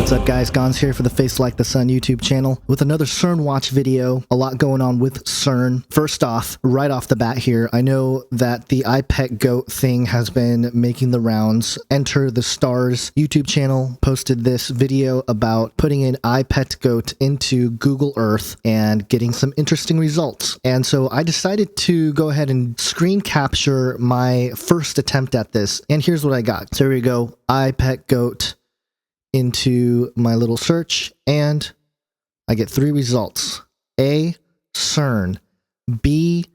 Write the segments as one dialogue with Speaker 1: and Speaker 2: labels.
Speaker 1: What's up guys, Gons here for the Face Like the Sun YouTube channel with another CERN Watch video. A lot going on with CERN. First off, right off the bat here, I know that the iPet goat thing has been making the rounds. Enter the Stars YouTube channel posted this video about putting an iPet goat into Google Earth and getting some interesting results. And so I decided to go ahead and screen capture my first attempt at this. And here's what I got. So here we go, iPet goat into my little search, and I get three results. A, CERN. B,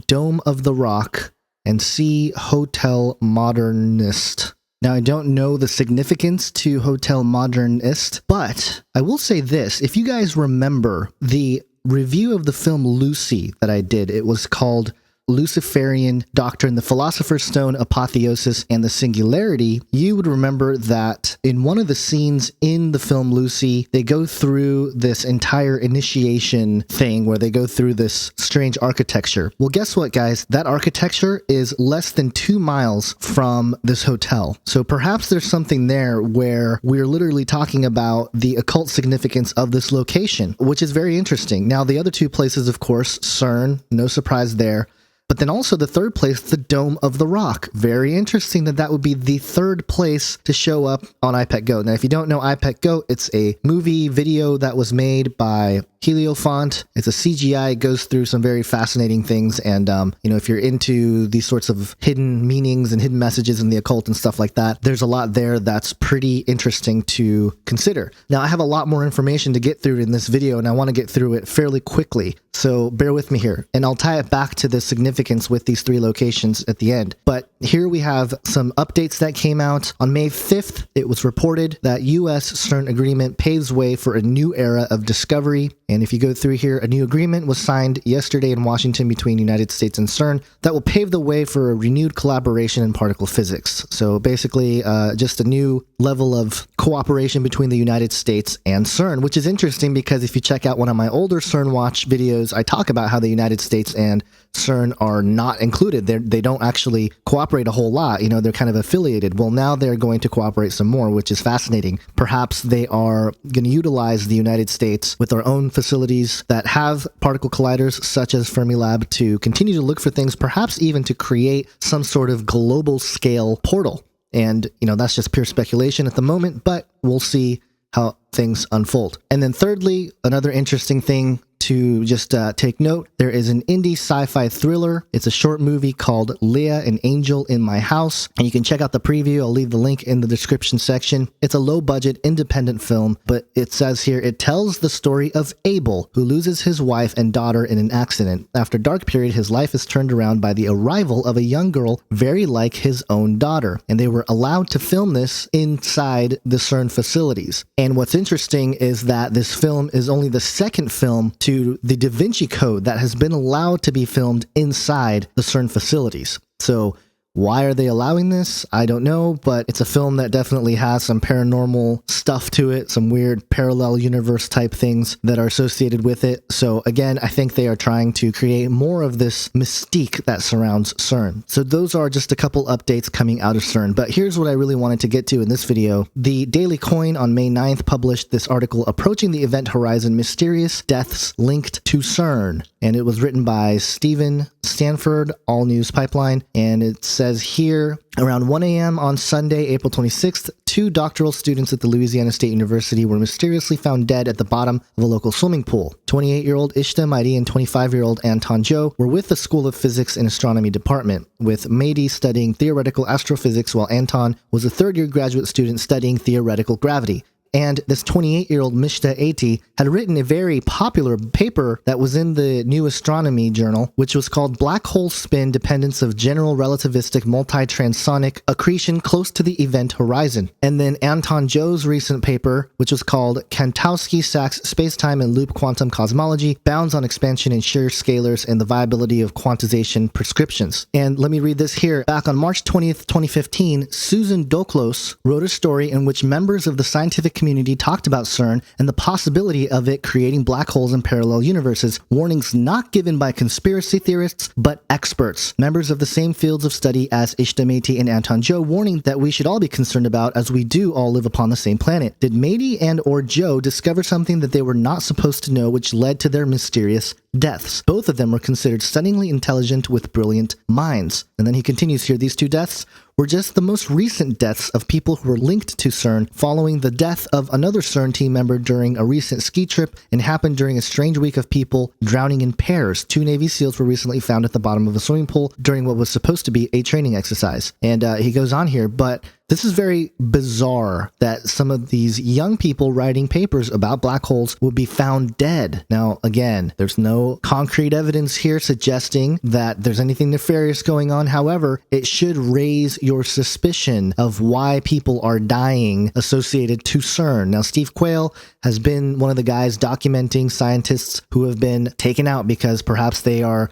Speaker 1: Dome of the Rock. And C, Hotel Modernist. Now, I don't know the significance to Hotel Modernist, but I will say this. If you guys remember the review of the film Lucy that I did, it was called LUCY-Ferian Doctrine, the Philosopher's Stone, Apotheosis, and the Singularity. You would remember that in one of the scenes in the film Lucy, they go through this entire initiation thing where they go through this strange architecture. Well, guess what, guys? That architecture is less than 2 miles from this hotel. So perhaps there's something there where we're literally talking about the occult significance of this location, which is very interesting. Now, the other two places, of course, CERN, no surprise there. But then also the third place, the Dome of the Rock. Very interesting that that would be the third place to show up on iPet Goat. Now, if you don't know iPet Goat, it's a movie video that was made by Heliofont. It's a CGI. It goes through some very fascinating things. And, you know, if you're into these sorts of hidden meanings and hidden messages in the occult and stuff like that, there's a lot there that's pretty interesting to consider. Now, I have a lot more information to get through in this video, and I want to get through it fairly quickly. So bear with me here, and I'll tie it back to the significance with these three locations at the end. But here we have some updates that came out. On May 5th, it was reported that U.S. CERN agreement paves way for a new era of discovery. And if you go through here, a new agreement was signed yesterday in Washington between the United States and CERN that will pave the way for a renewed collaboration in particle physics. So basically, just a new level of cooperation between the United States and CERN, which is interesting because if you check out one of my older CERN Watch videos, I talk about how the United States and CERN are not included. They don't actually cooperate a whole lot. You know, they're kind of affiliated. Well, now they're going to cooperate some more, which is fascinating. Perhaps they are going to utilize the United States with their own facilities that have particle colliders such as Fermilab to continue to look for things, perhaps even to create some sort of global scale portal. And, you know, that's just pure speculation at the moment, but we'll see how things unfold. And then thirdly, another interesting thing to just take note, there is an indie sci-fi thriller. It's a short movie called Leah, an Angel in My House. And you can check out the preview. I'll leave the link in the description section. It's a low-budget independent film, but it says here, it tells the story of Abel, who loses his wife and daughter in an accident. After a dark period, his life is turned around by the arrival of a young girl very like his own daughter. And they were allowed to film this inside the CERN facilities. And what's interesting is that this film is only the second film to the Da Vinci Code that has been allowed to be filmed inside the CERN facilities. So why are they allowing this? I don't know, but it's a film that definitely has some paranormal stuff to it, some weird parallel universe type things that are associated with it. So again, I think they are trying to create more of this mystique that surrounds CERN. So those are just a couple updates coming out of CERN. But here's what I really wanted to get to in this video. The Daily Coin on May 9th published this article, Approaching the Event Horizon, Mysterious Deaths Linked to CERN. And it was written by Stephen Stanford, All News Pipeline, and it says here, around 1 a.m. on Sunday, April 26th, 2 doctoral students at the Louisiana State University were mysteriously found dead at the bottom of a local swimming pool. 28-year-old Ishta Maidi and 25-year-old Anton Joe were with the School of Physics and Astronomy department, with Maidi studying theoretical astrophysics while Anton was a third-year graduate student studying theoretical gravity. And this 28-year-old Mishta Ati had written a very popular paper that was in the New Astronomy Journal, which was called Black Hole Spin Dependence of General Relativistic Multi-Transonic Accretion Close to the Event Horizon. And then Anton Joe's recent paper, which was called Kantowski-Sachs Spacetime and Loop Quantum Cosmology, Bounds on Expansion in Shear Scalars and the Viability of Quantization Prescriptions. And let me read this here. Back on March 20th, 2015, Susan Doklos wrote a story in which members of the scientific community community talked about CERN and the possibility of it creating black holes in parallel universes, warnings not given by conspiracy theorists, but experts, members of the same fields of study as Ishtamati and Anton Joe, warning that we should all be concerned about as we do all live upon the same planet. Did Mady and or Joe discover something that they were not supposed to know, which led to their mysterious deaths? Both of them were considered stunningly intelligent with brilliant minds. And then he continues here, these two deaths were just the most recent deaths of people who were linked to CERN following the death of another CERN team member during a recent ski trip, and happened during a strange week of people drowning in pairs. 2 Navy SEALs were recently found at the bottom of a swimming pool during what was supposed to be a training exercise. And he goes on here, but this is very bizarre that some of these young people writing papers about black holes would be found dead. Now, again, there's no concrete evidence here suggesting that there's anything nefarious going on. However, it should raise your suspicion of why people are dying associated to CERN. Now, Steve Quayle has been one of the guys documenting scientists who have been taken out because perhaps they are,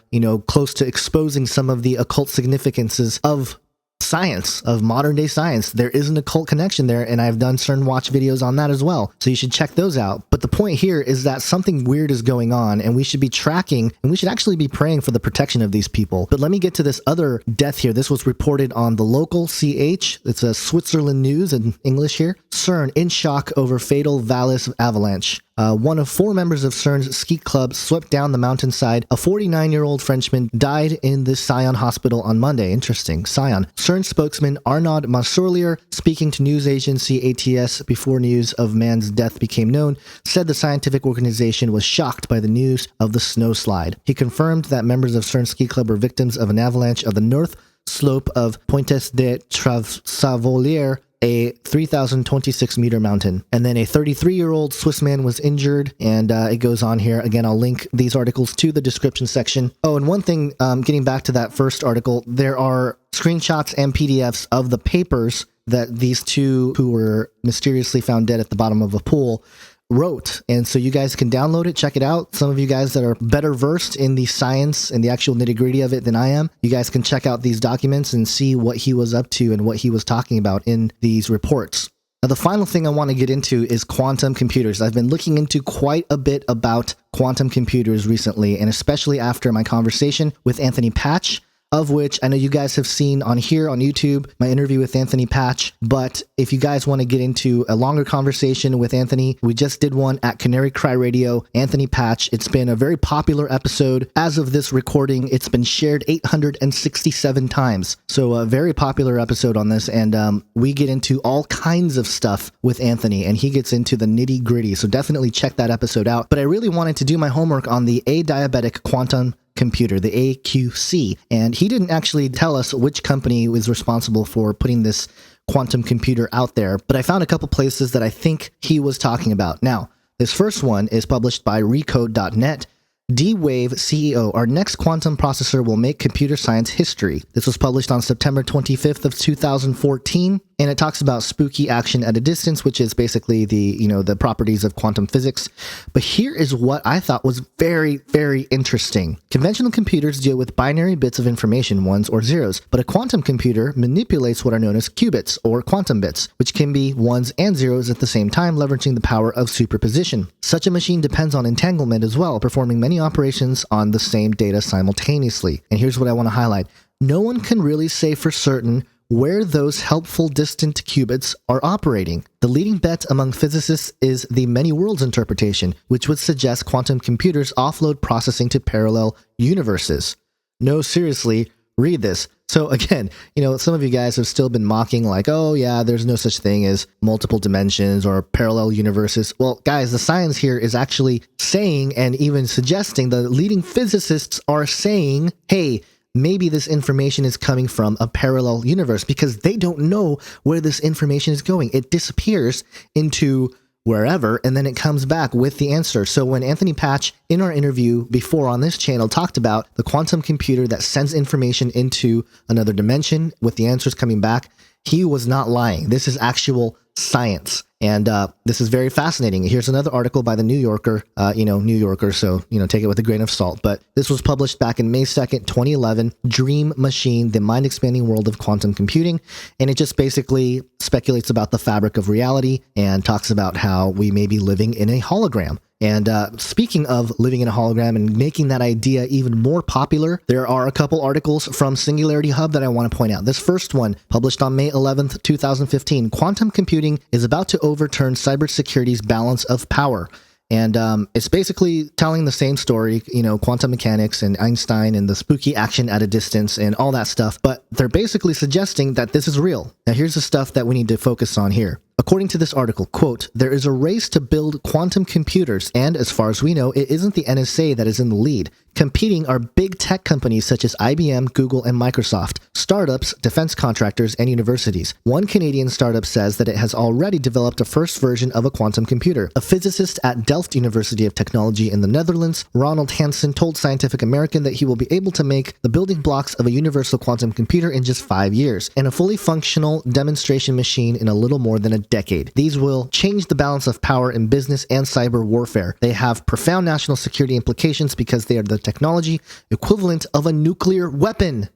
Speaker 1: close to exposing some of the occult significances of science, of modern day science. There is an occult connection there, and I've done CERN watch videos on that as well, so you should check those out. But the point here is that something weird is going on, and we should be tracking, and we should actually be praying for the protection of these people. But let me get to this other death here. This was reported on the local CH. It's a Switzerland news in English here. CERN in shock over fatal Vallis avalanche. One of 4 members of CERN's ski club swept down the mountainside. A 49-year-old Frenchman died in the Sion hospital on Monday. Interesting. Sion. CERN spokesman Arnaud Massorlier, speaking to news agency ATS before news of man's death became known, said the scientific organization was shocked by the news of the snowslide. He confirmed that members of CERN ski club were victims of an avalanche of the north slope of Pointes de Travasavoliere, a 3,026 meter mountain. And then a 33-year-old Swiss man was injured, and it goes on here. Again, I'll link these articles to the description section. Oh, and one thing, getting back to that first article, there are screenshots and PDFs of the papers that these two who were mysteriously found dead at the bottom of a pool wrote. And so you guys can download it, check it out. Some of you guys that are better versed in the science and the actual nitty-gritty of it than I am, you guys can check out these documents and see what he was up to and what he was talking about in these reports. Now, the final thing I want to get into is quantum computers. I've been looking into quite a bit about quantum computers recently, and especially after my conversation with Anthony Patch, of which I know you guys have seen on here on YouTube, my interview with Anthony Patch. But if you guys want to get into a longer conversation with Anthony, we just did one at Canary Cry Radio, Anthony Patch. It's been a very popular episode. As of this recording, it's been shared 867 times. So a very popular episode on this. And we get into all kinds of stuff with Anthony, and he gets into the nitty gritty. So definitely check that episode out. But I really wanted to do my homework on the adiabatic quantum computer, the AQC, and he didn't actually tell us which company was responsible for putting this quantum computer out there, but I found a couple places that I think he was talking about. Now, this first one is published by Recode.net. D-Wave CEO, our next quantum processor will make computer science history. This was published on September 25th of 2014, and it talks about spooky action at a distance, which is basically the properties of quantum physics. But here is what I thought was very, very interesting. Conventional computers deal with binary bits of information, ones or zeros, but a quantum computer manipulates what are known as qubits, or quantum bits, which can be ones and zeros at the same time, leveraging the power of superposition. Such a machine depends on entanglement as well, performing many operations on the same data simultaneously. And here's what I want to highlight. No one can really say for certain where those helpful distant qubits are operating. The leading bet among physicists is the many worlds interpretation, which would suggest quantum computers offload processing to parallel universes. No, seriously, read this. So again, some of you guys have still been mocking like, oh yeah, there's no such thing as multiple dimensions or parallel universes. Well, guys, the science here is actually saying, and even suggesting, the leading physicists are saying, hey, maybe this information is coming from a parallel universe, because they don't know where this information is going. It disappears into wherever, and then it comes back with the answer. So when Anthony Patch, in our interview before on this channel, talked about the quantum computer that sends information into another dimension with the answers coming back, he was not lying. This is actual science. And this is very fascinating. Here's another article by the New Yorker, New Yorker, so, take it with a grain of salt. But this was published back in May 2nd, 2011, Dream Machine, the mind-expanding world of quantum computing. And it just basically speculates about the fabric of reality and talks about how we may be living in a hologram. And speaking of living in a hologram and making that idea even more popular, there are a couple articles from Singularity Hub that I want to point out. This first one, published on May 11th, 2015, Quantum Computing is about to overturn cybersecurity's balance of power. And it's basically telling the same story, quantum mechanics and Einstein and the spooky action at a distance and all that stuff. But they're basically suggesting that this is real. Now, here's the stuff that we need to focus on here. According to this article, quote, there is a race to build quantum computers, and as far as we know, it isn't the NSA that is in the lead. Competing are big tech companies such as IBM, Google, and Microsoft, startups, defense contractors, and universities. One Canadian startup says that it has already developed a first version of a quantum computer. A physicist at Delft University of Technology in the Netherlands, Ronald Hansen, told Scientific American that he will be able to make the building blocks of a universal quantum computer in just 5 years, and a fully functional demonstration machine in a little more than a decade. These will change the balance of power in business and cyber warfare. They have profound national security implications because they are the technology equivalent of a nuclear weapon.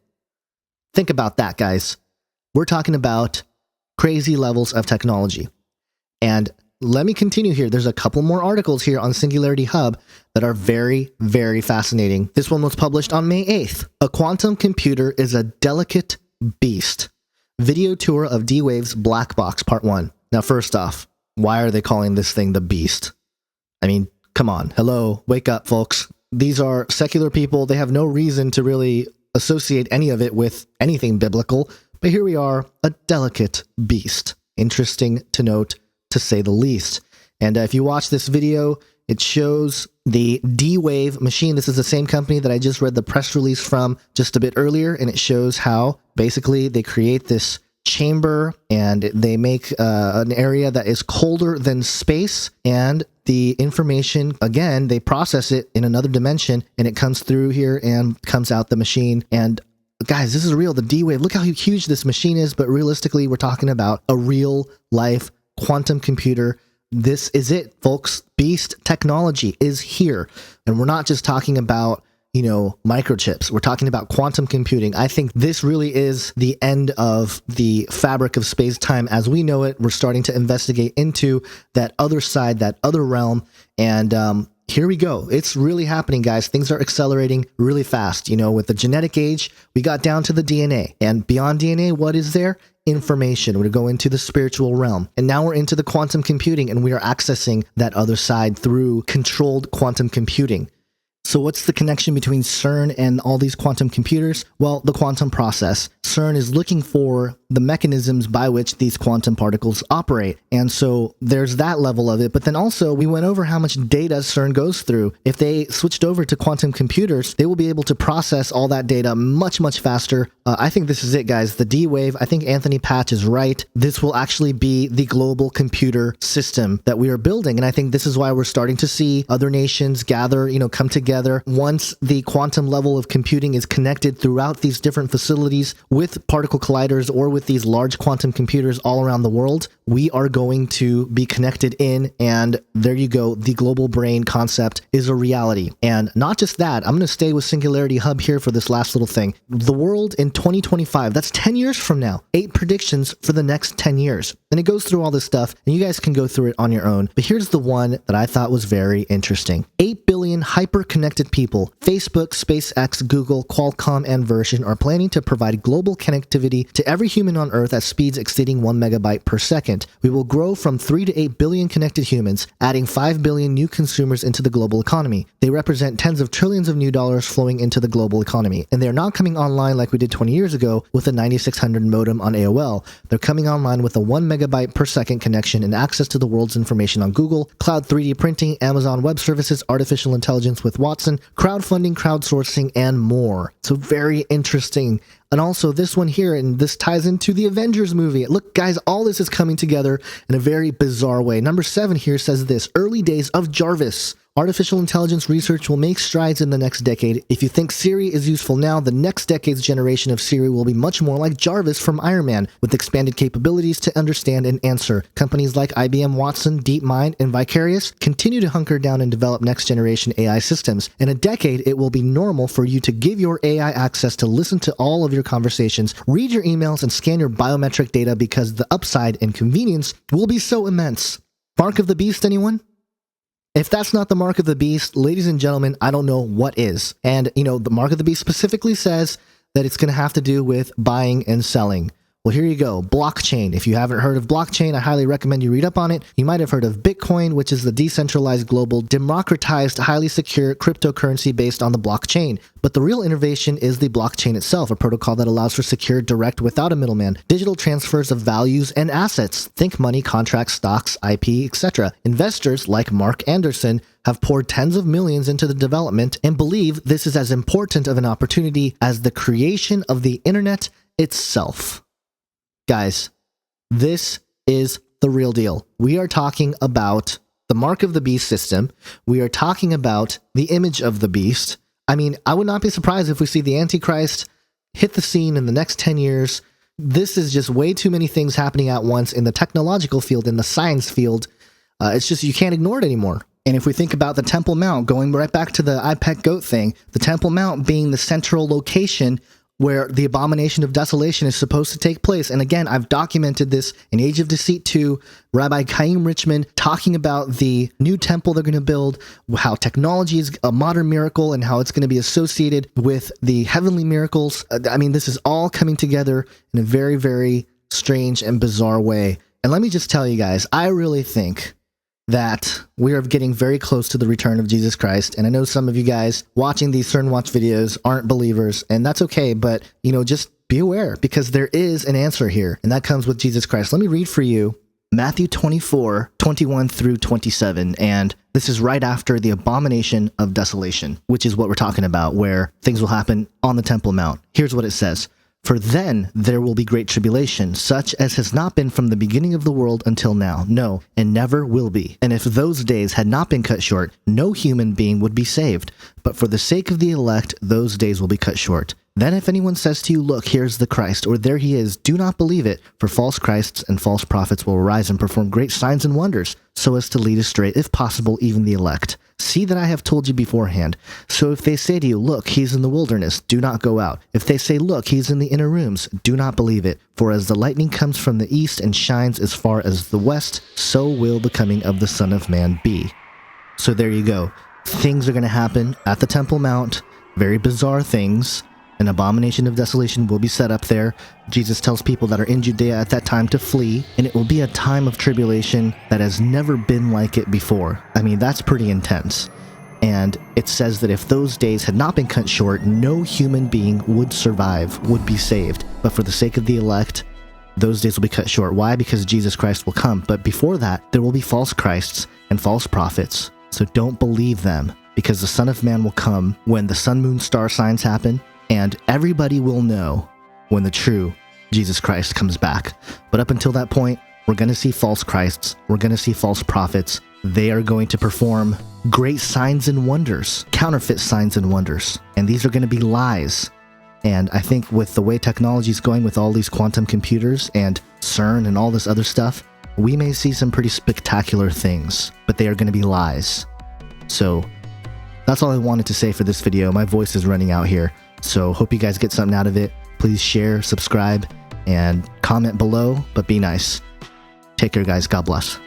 Speaker 1: Think about that, guys. We're talking about crazy levels of technology. And let me continue here. There's a couple more articles here on Singularity Hub that are very, very fascinating. This one was published on May 8th. A quantum computer is a delicate beast. Video tour of D-Wave's Black Box, Part 1. Now, first off, why are they calling this thing the beast? I mean, come on. Hello, wake up, folks. These are secular people. They have no reason to really associate any of it with anything biblical. But here we are, a delicate beast. Interesting to note, to say the least. And if you watch this video, it shows the D-Wave machine. This is the same company that I just read the press release from just a bit earlier, and it shows how basically they create this chamber and they make an area that is colder than space, and the information, again, they process it in another dimension and it comes through here and comes out the machine. And guys, this is real. The D-Wave, look how huge this machine is, but realistically, we're talking about a real life quantum computer. This is it, folks. Beast technology is here. And we're not just talking about, microchips. We're talking about quantum computing. I think this really is the end of the fabric of space-time as we know it. We're starting to investigate into that other side, that other realm. And here we go. It's really happening, guys. Things are accelerating really fast. With the genetic age, we got down to the DNA. And beyond DNA, what is there? Information. We're going into the spiritual realm. And now we're into the quantum computing, and we are accessing that other side through controlled quantum computing. So what's the connection between CERN and all these quantum computers? Well, the quantum process. CERN is looking for the mechanisms by which these quantum particles operate. And so there's that level of it. But then also we went over how much data CERN goes through. If they switched over to quantum computers, they will be able to process all that data much, much faster. I think this is it, guys. The D-Wave, I think Anthony Patch is right. This will actually be the global computer system that we are building. And I think this is why we're starting to see other nations gather, come together. Once the quantum level of computing is connected throughout these different facilities with particle colliders or with these large quantum computers all around the world, we are going to be connected in, and there you go. The global brain concept is a reality. And not just that, I'm going to stay with Singularity Hub here for this last little thing. The world in 2025, that's 10 years from now. 8 predictions for the next 10 years. And it goes through all this stuff, and you guys can go through it on your own. But here's the one that I thought was very interesting. 8 billion hyper-connected people, Facebook, SpaceX, Google, Qualcomm, and Version are planning to provide global connectivity to every human on Earth at speeds exceeding 1 megabyte per second. We will grow from 3 to 8 billion connected humans, adding 5 billion new consumers into the global economy. They represent tens of trillions of new dollars flowing into the global economy. And they're not coming online like we did 20 years ago with a 9600 modem on AOL. They're coming online with a 1 megabyte per second connection and access to the world's information on Google, cloud 3D printing, Amazon Web Services, artificial intelligence with Watson, crowdfunding, crowdsourcing, and more. So very interesting. And also this one here, and this ties into the Avengers movie. Look, guys, all this is coming together in a very bizarre way. Number 7 here says this: early days of Jarvis. Artificial intelligence research will make strides in the next decade. If you think Siri is useful now, the next decade's generation of Siri will be much more like Jarvis from Iron Man, with expanded capabilities to understand and answer. Companies like IBM Watson, DeepMind, and Vicarious continue to hunker down and develop next-generation AI systems. In a decade, it will be normal for you to give your AI access to listen to all of your conversations, read your emails, and scan your biometric data because the upside and convenience will be so immense. Mark of the beast, anyone? If that's not the mark of the beast, ladies and gentlemen, I don't know what is. And, the mark of the beast specifically says that it's going to have to do with buying and selling. Well, here you go. Blockchain. If you haven't heard of blockchain, I highly recommend you read up on it. You might have heard of Bitcoin, which is the decentralized, global, democratized, highly secure cryptocurrency based on the blockchain. But the real innovation is the blockchain itself, a protocol that allows for secure, direct, without a middleman, digital transfers of values and assets. Think money, contracts, stocks, IP, etc. Investors like Mark Anderson have poured tens of millions into the development and believe this is as important of an opportunity as the creation of the internet itself. Guys, this is the real deal. We are talking about the mark of the beast system. We are talking about the image of the beast. I mean, I would not be surprised if we see the Antichrist hit the scene in the next 10 years. This is just way too many things happening at once in the technological field, in the science field. It's just, you can't ignore it anymore. And if we think about the Temple Mount, going right back to the IPEC goat thing, the Temple Mount being the central location where the abomination of desolation is supposed to take place. And again, I've documented this in Age of Deceit 2, Rabbi Chaim Richmond talking about the new temple they're going to build, how technology is a modern miracle and how it's going to be associated with the heavenly miracles. I mean, this is all coming together in a very, very strange and bizarre way. And let me just tell you guys, I really think that we are getting very close to the return of Jesus Christ. And I know some of you guys watching these CERN Watch videos aren't believers, and that's okay, but, just be aware, because there is an answer here, and that comes with Jesus Christ. Let me read for you Matthew 24, 21 through 27, and this is right after the abomination of desolation, which is what we're talking about, where things will happen on the Temple Mount. Here's what it says. For then there will be great tribulation, such as has not been from the beginning of the world until now, no, and never will be. And if those days had not been cut short, no human being would be saved. But for the sake of the elect, those days will be cut short. Then if anyone says to you, look, here's the Christ, or there he is, do not believe it, for false Christs and false prophets will arise and perform great signs and wonders, so as to lead astray, if possible, even the elect. See that I have told you beforehand. So if they say to you, look, he's in the wilderness, do not go out. If they say, look, he's in the inner rooms, do not believe it. For as the lightning comes from the east and shines as far as the west, so will the coming of the Son of Man be. So there you go. Things are going to happen at the Temple Mount. Very bizarre things. An abomination of desolation will be set up there. Jesus tells people that are in Judea at that time to flee, and it will be a time of tribulation that has never been like it before. I mean, that's pretty intense. And it says that if those days had not been cut short, no human being would survive, would be saved. But for the sake of the elect, those days will be cut short. Why? Because Jesus Christ will come. But before that, there will be false Christs and false prophets. So don't believe them, because the Son of Man will come when the sun, moon, star signs happen, and everybody will know when the true Jesus Christ comes back. But up until that point, we're going to see false Christs. We're going to see false prophets. They are going to perform great signs and wonders, counterfeit signs and wonders. And these are going to be lies. And I think with the way technology is going with all these quantum computers and CERN and all this other stuff, we may see some pretty spectacular things, but they are going to be lies. So that's all I wanted to say for this video. My voice is running out here. So hope you guys get something out of it. Please share, subscribe, and comment below, but be nice. Take care, guys. God bless.